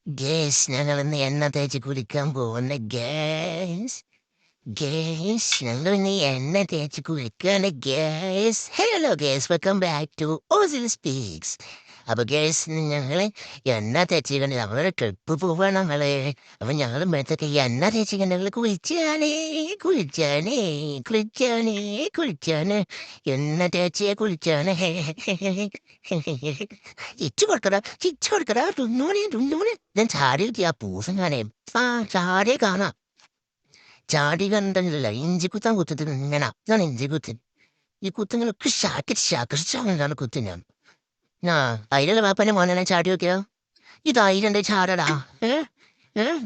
ഞങ്ങളിന്ന് എണ്ണ തേച്ച് കുളിക്കാൻ പോകുന്ന ഞങ്ങളിന്ന് എണ്ണ തേച്ച് കുളിക്കാണ് hello welcome back to Ozil speaks. അപ്പൊ ഞങ്ങള് എണ്ണ തേച്ചിട്ടുണ്ട്, നമ്മളൊരു ട്രിപ്പ് പോവാണ് നമ്മള്. അപ്പൊ ഞങ്ങൾ മേത്തൊക്കെ എണ്ണ തേച്ചിട്ടുണ്ട്, ഞങ്ങള് കുളിച്ചാണ് എണ്ണ തേച്ച് കുളിച്ചാണ്. ഇച്ചു കൊടുക്കടാ തുന്നൂനെ ഞാൻ ചാടി കിട്ടി ആ പൂസം കാണേ. ചാടിയെ കാണാം. ചാടി കണ്ടല്ല ഇഞ്ചി കുത്താൻ കുത്തത്തിന് ഇങ്ങനെ ഇതാണ് ഇഞ്ചി കുത്തൻ. ഈ കുത്തുങ്ങൾ കൃഷാണ് കുത്തി ഞാൻ. അതിലുള്ള വാപ്പന്റെ മോനെ ചാടി നോക്കിയോ. ഈ ധൈര്യണ്ട് ചാടടാ.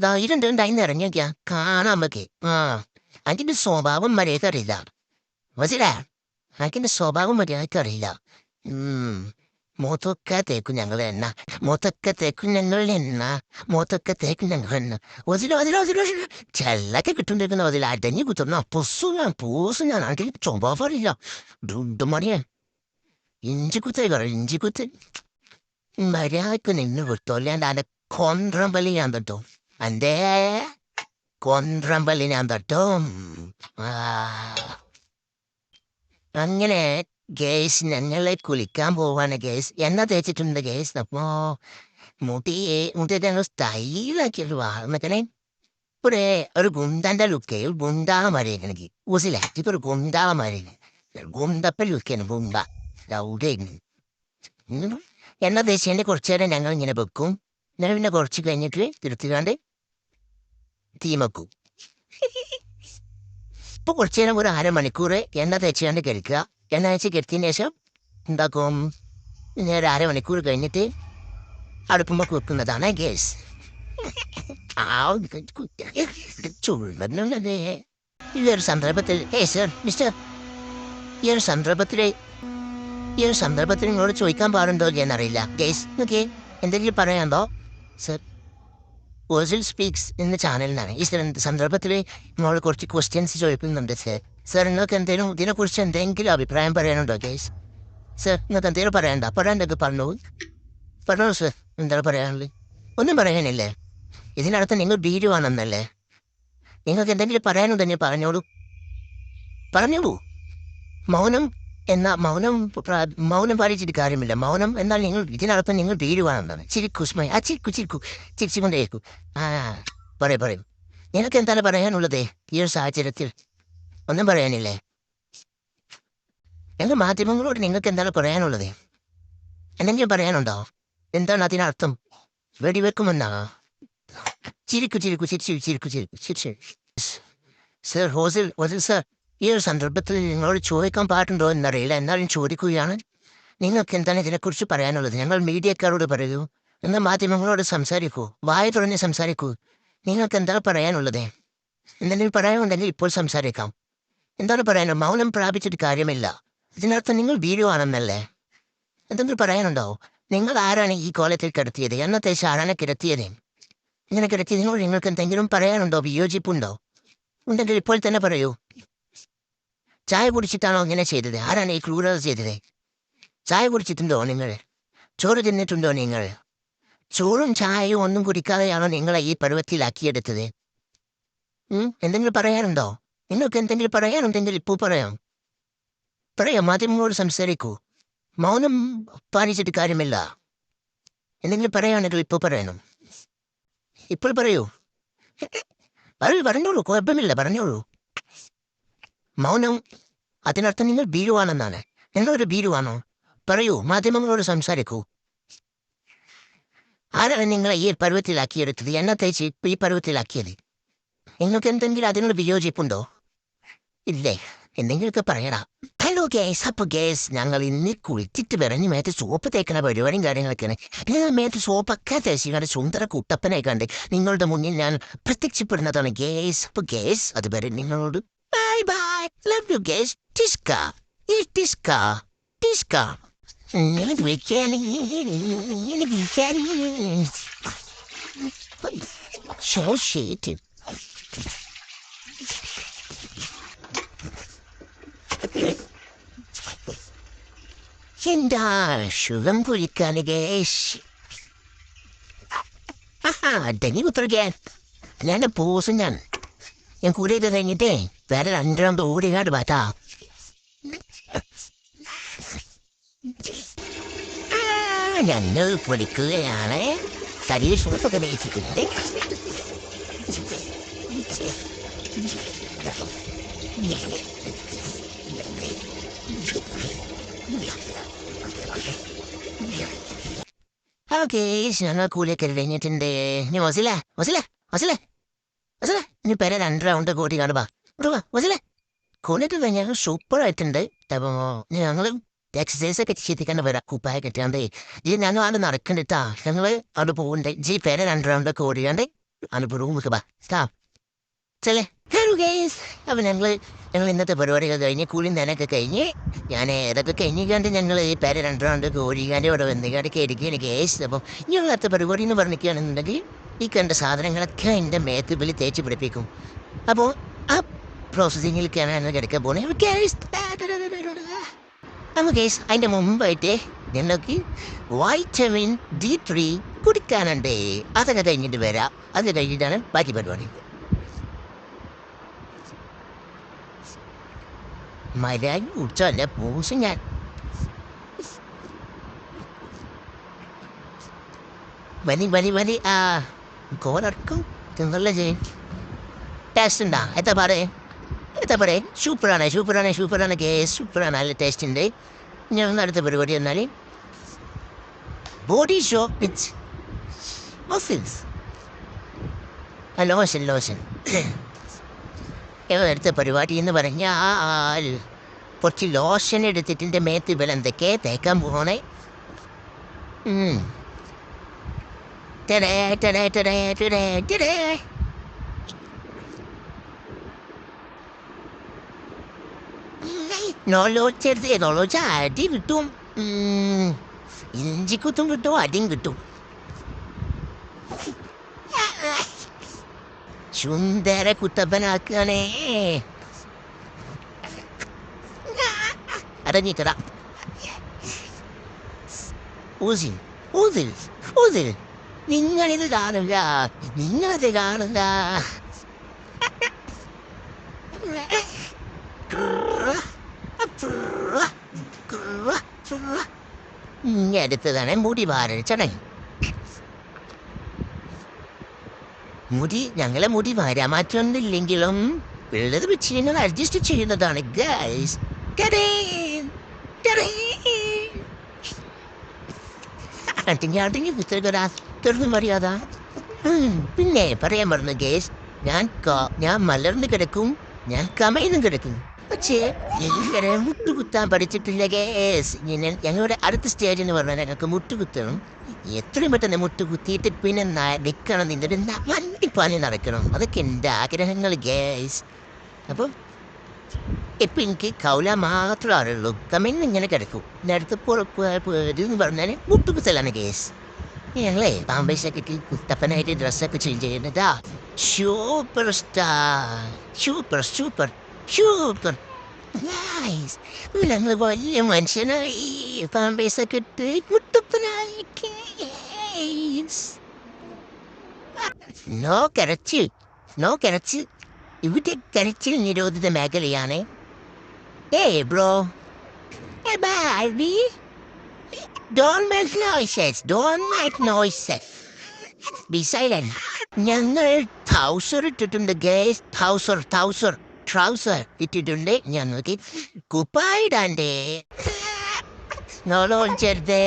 ധൈര്യണ്ട് ഉണ്ടായിന്ന് ഇറങ്ങി നോക്കിയാ കാണാൻ നമുക്ക്. അതിന്റെ സ്വഭാവം മര്യാദക്ക് അറിയില്ല. മനസ്സിലാ, അതിന്റെ സ്വഭാവം മര്യാദക്ക് അറിയില്ല. മൂത്തൊക്കെ തേക്കും ഞങ്ങൾ എണ്ണ, മൂത്തൊക്കെ തേക്കും ഞങ്ങൾ എണ്ണ, മൂത്തൊക്കെ തേക്കും ഞങ്ങൾ എണ്ണ. ചെല്ലൊക്കെ കിട്ടുണ്ടിരിക്കുന്ന അതിൽ അടഞ്ഞു കുത്തുന്ന പൂസും ഞാൻ ആണെങ്കിൽ സ്വഭാവറിയില്ല. ഡുണ്ടുമണിയെ ഇഞ്ചി കുത്ത് മര്യാദക്ക് നിന്ന് വിട്ടോല്ലാണ്ട് അന്റെ കൊന്ത്രമ്പലി ഞാൻ തട്ടും. അന്റെ കൊന്ത്രമ്പലി ഞാൻ തട്ടും. അങ്ങനെ ഞങ്ങളെ കുളിക്കാൻ പോവാണ് എണ്ണ തേച്ചിട്ടുണ്ട് അപ്പോ മുടി ഞങ്ങൾ സ്റ്റൈലാക്കിയിട്ട് വാർന്നക്കണേ. ഇപ്പഴേ ഒരു ഗുണ്ടന്റെ ലുക്കേ, ഒരു ഗുണ്ടാ മറിയണെങ്കിൽ ഊസില്ല. ഇപ്പൊ ഒരു ഗുണ്ടാ മറിയ ഗുണ്ടപ്പ ലുക്കാണ് ഗുണ്ട. എണ്ണ തേച്ചതിന്റെ കുറച്ചു നേരം ഞങ്ങൾ ഇങ്ങനെ വെക്കും. ഞാൻ പിന്നെ കുറച്ച് കഴിഞ്ഞിട്ട് തിരുത്തിക്കാണ്ട് തീമക്കും. ഇപ്പൊ കുറച്ചു നേരം ഒരു അരമണിക്കൂർ എണ്ണ തേച്ചുകൊണ്ട് കഴിക്കുക. എണ്ണ തേച്ച് കെടുത്തിയതിന് ശേഷം എന്താക്കും, ഒരു അരമണിക്കൂർ കഴിഞ്ഞിട്ട് അടുപ്പുമ്പോൾ വെക്കുന്നതാണ് ഗ്യാസ്. ചുള്ളതേ ഈ ഒരു സന്ദർഭത്തിൽ ഈ ഒരു സന്ദർഭത്തിൽ നിങ്ങളോട് ചോദിക്കാൻ പാടുണ്ടോ എന്നറിയില്ല. ഗ്യാസ് നോക്കിയേ, എന്തെങ്കിലും പറയാനുണ്ടോ സർ? ഓസിൽ സ്പീക്സ് എന്ന ചാനലിനാണ് ഈ സന്ദർഭത്തിൽ നിങ്ങളോട് കുറച്ച് ക്വസ്റ്റ്യൻസ് ചോദിക്കുന്നുണ്ട് സർ. സർ, നിങ്ങൾക്ക് എന്തെങ്കിലും ഇതിനെക്കുറിച്ച് എന്തെങ്കിലും അഭിപ്രായം പറയാനുണ്ടോ ഗൈസ്? സർ, നിങ്ങൾക്ക് എന്തെങ്കിലും പറയാണ്ടൊക്കെ പറഞ്ഞോളൂ സർ. എന്താണ് പറയാനുള്ളത്? ഒന്നും പറയാനില്ലേ? ഇതിനകത്ത് നിങ്ങൾ ഭീരുവാണെന്നല്ലേ? നിങ്ങൾക്ക് എന്തെങ്കിലും പറയാനുണ്ടെങ്കിൽ പറഞ്ഞോളൂ. മൗനം മൗനം പാലിച്ചിട്ട് കാര്യമില്ല. മൗനം എന്നാൽ ഇതിനകത്ത് നിങ്ങൾ ഭീരുവാണെന്നാണ്. ചിരിച്ചുകൊണ്ടേക്കൂ. പറയും. നിങ്ങൾക്ക് എന്താണ് പറയാനുള്ളത് ഈ ഒരു സാഹചര്യത്തിൽ? ഒന്നും പറയാനില്ലേ? ഞങ്ങൾ മാധ്യമങ്ങളോട് നിങ്ങൾക്ക് എന്താണ് പറയാനുള്ളത്? എന്തെങ്കിലും പറയാനുണ്ടോ? എന്താണ് അതിനർത്ഥം? വെടിവെക്കുമെന്നാ? ചിരിക്കൂ. സർ, ഹോസിൽ സർ, ഈ ഒരു സന്ദർഭത്തിൽ നിങ്ങളോട് ചോദിക്കാൻ പാടുണ്ടോ എന്നറിയില്ല, എന്നാലും ചോദിക്കുകയാണ്. നിങ്ങൾക്ക് എന്താണ് ഇതിനെക്കുറിച്ച് പറയാനുള്ളത്? ഞങ്ങൾ മീഡിയക്കാരോട് പറയൂ, എന്നാൽ മാധ്യമങ്ങളോട് സംസാരിക്കൂ, വായ തുറന്ന് സംസാരിക്കൂ. നിങ്ങൾക്ക് എന്താണ് പറയാനുള്ളത്? എന്തെങ്കിലും പറയാനുണ്ടെങ്കിൽ ഇപ്പോൾ സംസാരിക്കാം. എന്താണ് പറയാനുള്ളത്? മൗനം പ്രാപിച്ചിട്ട് കാര്യമില്ല. ഇതിനർത്ഥം നിങ്ങൾ ഭീരുവാണെന്നല്ലേ? എന്തെങ്കിലും പറയാനുണ്ടോ? നിങ്ങൾ ആരാണ് ഈ കോലത്തിൽ കിടത്തിയത്? എന്നത്തെ ആരാണ് കിടത്തിയത്? ഇങ്ങനെ കിടത്തിയതിനോട് നിങ്ങൾക്ക് എന്തെങ്കിലും പറയാനുണ്ടോ? വിയോജിപ്പുണ്ടോ? ഉണ്ടെങ്കിൽ ഇപ്പോൾ തന്നെ പറയൂ. ചായ കുടിച്ചിട്ടാണോ ഇങ്ങനെ ചെയ്തത്? ആരാണ് ഈ ക്രൂരത ചെയ്തത്? ചായ കുടിച്ചിട്ടുണ്ടോ നിങ്ങൾ? ചോറ് തിന്നിട്ടുണ്ടോ നിങ്ങൾ? ചോറും ചായയും ഒന്നും കുടിക്കാതെയാണോ നിങ്ങളെ ഈ പരുവത്തിലാക്കിയെടുത്തത്? എന്തെങ്കിലും പറയാനുണ്ടോ? നിങ്ങൾക്ക് എന്തെങ്കിലും പറയാനുണ്ടെങ്കിൽ ഇപ്പോൾ പറയാം. മാധ്യമങ്ങളോട് സംസാരിക്കൂ. മൗനം പാലിച്ചിട്ട് കാര്യമില്ല. എന്തെങ്കിലും പറയുകയാണെങ്കിൽ ഇപ്പോൾ പറയണം. ഇപ്പോൾ പറയൂ. പറഞ്ഞോളൂ, കുഴപ്പമില്ല, പറഞ്ഞോളൂ. മൗനം അതിനർത്ഥം നിങ്ങൾ ഭീരുവാണെന്നാണ്. നിങ്ങളൊരു ഭീരുവാണോ? പറയൂ, മാധ്യമങ്ങളോട് സംസാരിക്കൂ. ആരാണ് നിങ്ങളെ ഈ പരുവത്തിലാക്കിയെടുത്തത്? എണ്ണ തേച്ച് ഈ പരുവത്തിലാക്കിയത്? നിങ്ങൾക്ക് എന്തെങ്കിലും അതിനോട് വിയോജിപ്പുണ്ടോ? ഇല്ലേ? എന്തെങ്കിലുമൊക്കെ പറയടാ. Hello guys. അപ്പൊ ഞങ്ങൾ ഇന്ന് കുളിച്ചിട്ട് വിറഞ്ഞ് മേത്ത് സോപ്പ് തേക്കണ പരിപാടിയും കാര്യങ്ങളൊക്കെയാണ്. ഞാൻ മേത്ത് സോപ്പൊക്കെ തേച്ചിങ്ങനെ സുന്ദര കുട്ടപ്പനെ കണ്ട് നിങ്ങളുടെ മുന്നിൽ ഞാൻ പ്രത്യക്ഷപ്പെടുന്നതാണ് ഗേസ്. അപ്പൊ അതുവരെ നിങ്ങളോട് ബൈ. Love you guys. ടിസ്ക. എനിക്ക് വിളിക്കാൻ so shit. എന്താ സുഖം കുളിക്കാൻ ഗേസ്? അടങ്ങി കുത്തിരിക്കാൻ ഞാൻ പോസും ഞാൻ കൂടിയിട്ട് കഴിഞ്ഞിട്ടേ വേറെ 2 റൗണ്ട് ഓടിക്കാണ്ട് പാറ്റാ ഞങ്ങൾ പൊളിക്കുകയാണ് ശരീര ഷൂപ്പൊക്കെ മേടിച്ചിട്ടുണ്ട് ഓക്കെ ഞങ്ങൾ കൂലിയൊക്കെ കഴിഞ്ഞിട്ടുണ്ട് നീ വസിലേ വസിലേ വസിലേ വസിലേ ഇനി പേരെ 2 റൗണ്ട് കൂടി കാണുവാ വസിലേ കൂലിയൊക്കെ കഴിഞ്ഞാൽ സൂപ്പർ ആയിട്ടുണ്ട് അപ്പോൾ ഞങ്ങൾ എക്സസൈസ് ഒക്കെ ചെയ്തിട്ടാണ് വരാം കുപ്പായ കെട്ടാണ്ട് ഈ ഞങ്ങൾ അവിടെ നടക്കണ്ടിട്ടാ ഞങ്ങൾ അവിടെ പോകുന്നുണ്ട് ജി പേരെ 2 റൗണ്ട് ഒക്കെ ഓടിയാണ്ട് അവിടെ റൂമൊക്കെ വാ ചെല്ലേ ഹലോ ഗേസ് അപ്പോൾ ഞങ്ങൾ ഇന്നത്തെ പരിപാടികൾ കഴിഞ്ഞ് കൂലി നനൊക്കെ കഴിഞ്ഞ് ഞാൻ ഇതൊക്കെ കഴിഞ്ഞിക്കാണ്ട് ഞങ്ങൾ ഈ പേരെ 2 റൗണ്ട് ഒക്കെ ഓടിക്കാണ്ട് ഇവിടെ വന്നിക്കാണ്ടൊക്കെ ഇരിക്കുകയാണ് ഗേസ് അപ്പം ഞങ്ങളത്തെ പരിപാടി എന്ന് പറഞ്ഞിരിക്കുകയാണെന്നുണ്ടെങ്കിൽ ഈ കണ്ട സാധനങ്ങളൊക്കെ എൻ്റെ മേത്ത് വിളി തേച്ച് പിടിപ്പിക്കും അപ്പോൾ ആ പ്രോസസ്സിങ്ങിലേക്കാണ് ഞങ്ങൾ കിടക്കാൻ പോകുന്നത് ഗേസ് അപ്പോൾ ഗേസ് അതിൻ്റെ മുമ്പായിട്ട് ഞങ്ങൾക്ക് വൈറ്റമിൻ D3 കുടിക്കാനുണ്ട് അതൊക്കെ കഴിഞ്ഞിട്ട് വരാം അത് കഴിഞ്ഞിട്ടാണ് ബാക്കി പരിപാടി മര്യാദ കുടിച്ചല്ല പൂസും ഞാൻ വലി ആ കോലടക്കം തിന്നല്ലേ ചെയ്യും ടേസ്റ്റ് ഉണ്ടാ എത്ര പറയേ സൂപ്പറാണ് കേസ് സൂപ്പറാണ് നല്ല ടേസ്റ്റ് ഉണ്ട് ഞാൻ അടുത്ത പരിപാടി എന്നാൽ ബോഡി ഷോപ്പ് വിത്ത് മസിൽസ് ലോഷൻ അടുത്ത പരിപാടി എന്ന് പറഞ്ഞാൽ കുറച്ച് ലോഷൻ എടുത്തിട്ട് എൻ്റെ മേത്ത് ഇവൽ എന്തൊക്കെ തേക്കാൻ പോകണേ നോലോച്ച അടി കിട്ടും ഇഞ്ചിക്കുത്തും കിട്ടും അടിയും കിട്ടും സുന്ദര കുത്തപ്പനാക്കണേ അടങ്ങിക്കട ഊതിൽ നിങ്ങളിത് കാണില്ല നിങ്ങളത് കാണില്ല അടുത്തതാണ് മുടി വാരൽ ചടങ്ങ് ഞങ്ങളെ മുടി വാരാൻ മാറ്റമൊന്നുമില്ലെങ്കിലും ഉള്ളത് വെച്ച് ഞങ്ങൾ അഡ്ജസ്റ്റ് ചെയ്യുന്നതാണ് ഗൈസ് മര്യാദ പിന്നെ പറയാൻ പറഞ്ഞു ഗേസ് ഞാൻ മലർന്ന് കിടക്കും ഞാൻ കമയിന്നും കിടക്കും പക്ഷേ ഇങ്ങനെ മുട്ടുകുത്താൻ പഠിച്ചിട്ടില്ല ഗേസ് ഞങ്ങളുടെ അടുത്ത സ്റ്റേജ് എന്ന് പറഞ്ഞാൽ ഞങ്ങൾക്ക് മുട്ടുകുത്തണം എത്രയും പെട്ടെന്ന് മുട്ടുകുത്തിയിട്ട് പിന്നെ നിൽക്കണം നിന്നൊരു വണ്ടിപ്പാനി നടക്കണം അതൊക്കെ എൻ്റെ ആഗ്രഹങ്ങൾ ഗേസ് അപ്പം ഇപ്പം എനിക്ക് കൗല മാത്രമേ അറിയുള്ളൂ കമന്ന് ഇങ്ങനെ കിടക്കും നേരത്തെ എന്ന് പറഞ്ഞാൽ മുട്ടുകുത്തലാണ് ഗേസ് ഞങ്ങളെ പാമ്പേഴ്സൊക്കെ കുത്തപ്പനായിട്ട് ഡ്രസ്സൊക്കെ ചേഞ്ച് ചെയ്യുന്നതാ സൂപ്പർ ഞങ്ങൾ വലിയ മനുഷ്യനായി പാമ്പേഴ്സൊക്കെ ഇട്ട് മുട്ടപ്പനായി നോ കരച്ചിൽ ഇവിടെ കരച്ചിൽ നിരോധിത മേഖലയാണ് bro Don't make noises. Be silent. ഞങ്ങൾ ട്രൗസർ ഇട്ടിട്ടുണ്ട് ഗേസ് ട്രൗസർ ഇട്ടിട്ടുണ്ട് ഞങ്ങൾക്ക് കുപ്പായിടാണ്ടേ നോളോച്ചരുതേ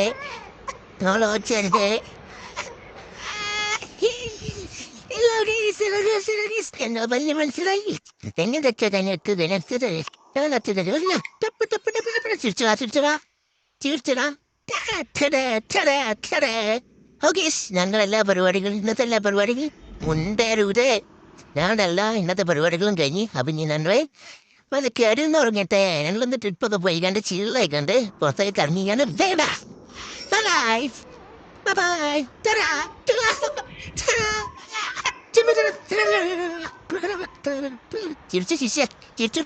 എന്നോ വലിയ മനസ്സിലായി തന്നെ തീർച്ചയാ ഞങ്ങളെല്ലാ പരിപാടികളും ഇന്നത്തെ എല്ലാ പരിപാടികളും മുണ്ടേരൂതേ ഞങ്ങളെല്ല ഇന്നത്തെ പരിപാടികളും കഴിഞ്ഞ് അപ്പം ഞങ്ങളെ അത് കയറിന്ന് തുടങ്ങട്ടെ ഞങ്ങളൊന്ന് ട്രിപ്പൊക്കെ പോയിക്കാണ്ട് ചീളായിക്കാണ്ട് പുറത്തേക്ക് ഇറങ്ങിക്കാണ്ട് ചിരിച്ചു ശിഷ്യ ചിരിച്ചു